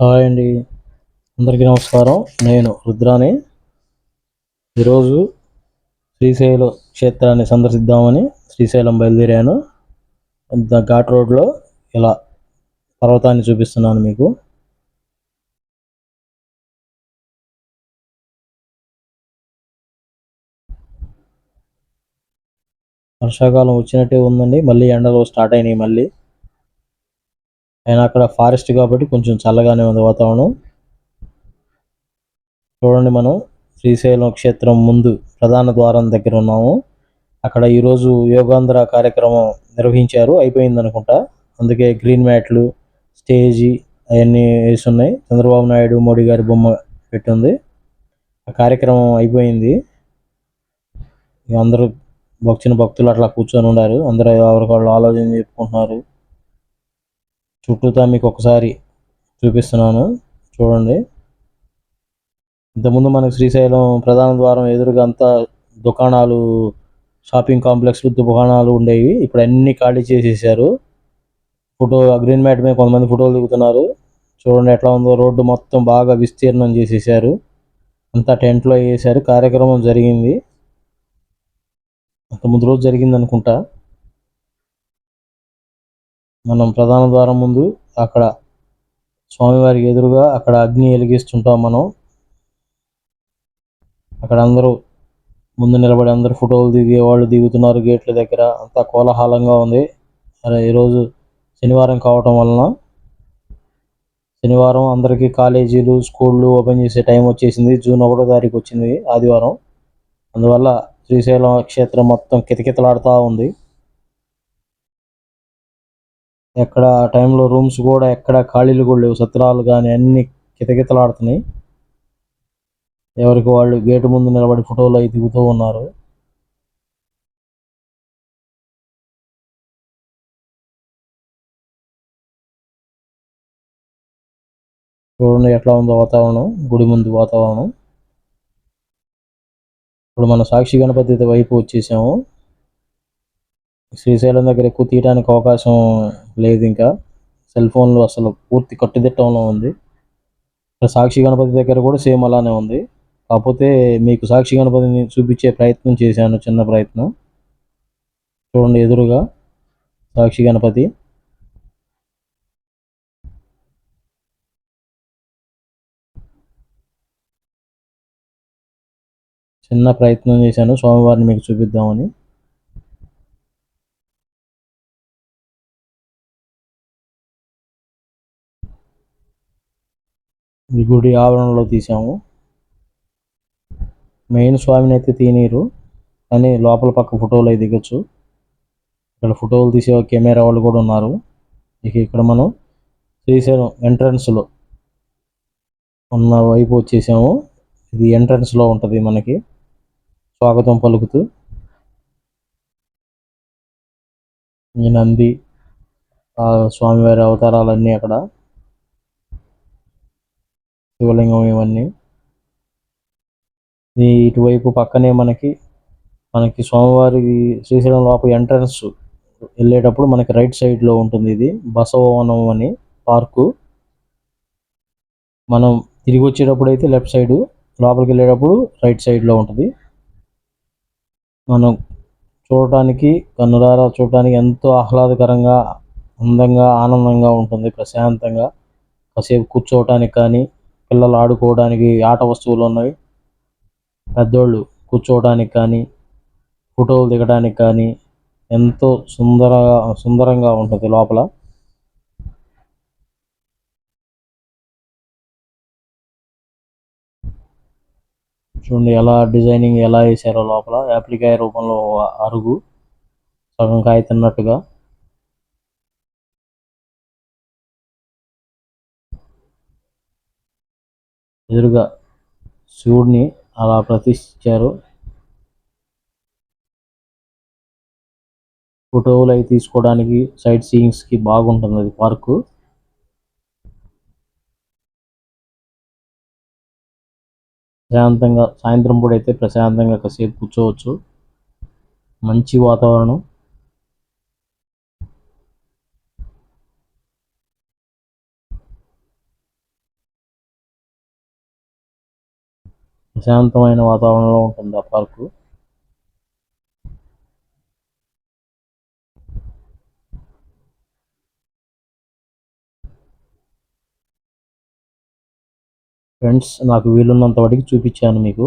Hi అండి. అందరికీ నమస్కారం. నేను రుద్రాని. ఈరోజు శ్రీశైలం క్షేత్రాన్ని సందర్శిద్దామని శ్రీశైలం బయలుదేరాను. ఘాట్ రోడ్లో ఇలా పర్వతాన్ని చూపిస్తున్నాను మీకు. వర్షాకాలం వచ్చినట్టే ఉందండి. మళ్ళీ ఎండలు స్టార్ట్ అయినాయి మళ్ళీ. అయినా అక్కడ ఫారెస్ట్ కాబట్టి కొంచెం చల్లగానే ఉంది వాతావరణం. చూడండి, మనం శ్రీశైలం క్షేత్రం ముందు ప్రధాన ద్వారం దగ్గర ఉన్నాము. అక్కడ ఈరోజు యోగాంధ్ర కార్యక్రమం నిర్వహించారు, అయిపోయింది అనుకుంటా. అందుకే గ్రీన్ మ్యాట్లు, స్టేజీ అవన్నీ వేసి ఉన్నాయి. చంద్రబాబు నాయుడు, మోడీ గారి బొమ్మ పెట్టింది. ఆ కార్యక్రమం అయిపోయింది. అందరూ వచ్చిన భక్తులు అట్లా కూర్చొని ఉన్నారు. అందరూ ఎవరికాళ్ళు ఆలోచన చెప్పుకుంటున్నారు. చుట్టూతా మీకు ఒకసారి చూపిస్తున్నాను, చూడండి. ఇంతకుముందు మనకు శ్రీశైలం ప్రధాన ద్వారం ఎదురుగా అంతా దుకాణాలు, షాపింగ్ కాంప్లెక్స్లు, దుకాణాలు ఉండేవి. ఇప్పుడు అన్నీ ఖాళీ చేసేసారు. గ్రీన్ మ్యాట్ మీద కొంతమంది ఫోటోలు దిగుతున్నారు. చూడండి ఎట్లా ఉందో. రోడ్డు మొత్తం బాగా విస్తీర్ణం చేసేసారు. అంతా టెంట్లో వేసారు. కార్యక్రమం జరిగింది, అంత ముందు రోజు జరిగింది అనుకుంటా. మనం ప్రధాన ద్వారం ముందు అక్కడ స్వామివారికి ఎదురుగా అక్కడ అగ్ని వెలిగిస్తుంటాం మనం. అక్కడ అందరూ ముందు నిలబడి అందరు ఫోటోలు దిగే వాళ్ళు దిగుతున్నారు. గేట్ల దగ్గర అంతా కోలాహలంగా ఉంది. సరే, ఈరోజు శనివారం కావటం వలన, శనివారం అందరికీ కాలేజీలు, స్కూళ్ళు ఓపెన్ చేసే టైం వచ్చేసింది. జూన్ 1వ తారీఖు వచ్చింది, ఆదివారం. అందువల్ల శ్రీశైలం క్షేత్రం మొత్తం కితకితలాడుతూ ఉంది. ఎక్కడ ఆ టైంలో రూమ్స్ కూడా ఎక్కడ ఖాళీలు కూడా లేవు. సత్రాలు కానీ అన్ని కితకితలాడుతున్నాయి. ఎవరికి వాళ్ళు గేటు ముందు నిలబడి ఫోటోలు అవి దిగుతూ ఉన్నారు. చూడండి ఎట్లా ఉందో వాతావరణం, గుడి ముందు వాతావరణం. ఇప్పుడు మన సాక్షి గణపతి వైపు వచ్చేసాము. శ్రీశైలం దగ్గర ఎక్కువ తీయడానికి అవకాశం లేదు. ఇంకా సెల్ ఫోన్లు అసలు పూర్తి కట్టుదిట్టంలో ఉంది. సాక్షి గణపతి దగ్గర కూడా సేమ్ అలానే ఉంది. కాకపోతే మీకు సాక్షి గణపతిని చూపించే ప్రయత్నం చేశాను, చిన్న ప్రయత్నం. చూడండి ఎదురుగా సాక్షి గణపతి. చిన్న ప్రయత్నం చేశాను స్వామివారిని మీకు చూపిద్దామని. ఈ గుడి ఆవరణలో తీసాము. మెయిన్ స్వామిని అయితే తీనీరు, కానీ లోపల పక్క ఫోటోలు అవి దిగొచ్చు. ఇక్కడ ఫోటోలు తీసే కెమెరా వాళ్ళు కూడా ఉన్నారు. ఇక ఇక్కడ మనం శ్రీశైలం ఎంట్రన్స్లో ఉన్న వైపు వచ్చేసాము. ఇది ఎంట్రన్స్లో ఉంటుంది మనకి స్వాగతం పలుకుతూ. ఈ నంది, ఆ స్వామివారి అవతారాలన్నీ అక్కడ, శివలింగం ఇవన్నీ. ఇటువైపు పక్కనే మనకి స్వామివారి శ్రీశైలం లోపల ఎంట్రన్స్ వెళ్ళేటప్పుడు మనకి రైట్ సైడ్లో ఉంటుంది. ఇది బసవవనం అని పార్కు. మనం తిరిగి వచ్చేటప్పుడు అయితే లెఫ్ట్ సైడు, లోపలికి వెళ్ళేటప్పుడు రైట్ సైడ్లో ఉంటుంది. మనం చూడటానికి, కన్నులారా చూడటానికి ఎంతో ఆహ్లాదకరంగా, అందంగా, ఆనందంగా ఉంటుంది. ప్రశాంతంగా కాసేపు కూర్చోవటానికి కానీ, పిల్లలు ఆడుకోవడానికి ఆట వస్తువులు ఉన్నాయి. పెద్దోళ్ళు కూర్చోవడానికి కానీ, ఫోటోలు దిగడానికి కానీ ఎంతో సుందరంగా ఉంటుంది లోపల. చూడండి ఎలా డిజైనింగ్ ఎలా వేసారో లోపల. యాప్లికాయ రూపంలో అరుగు, సగం కాయ తిన్నట్టుగా. ఎదురుగా శివుడిని అలా ప్రతిష్ఠించారు. ఫోటోలు అవి తీసుకోవడానికి, సైట్ సీయింగ్స్కి బాగుంటుంది అది పార్కు. ప్రశాంతంగా సాయంత్రం పూట అయితే ప్రశాంతంగా కాసేపు కూర్చోవచ్చు. మంచి వాతావరణం. ప్రశాంతమైన వాతావరణంలో ఉంటుంది ఆ పార్కు. ఫ్రెండ్స్, నాకు వీలున్నంత వాటికి చూపించాను మీకు.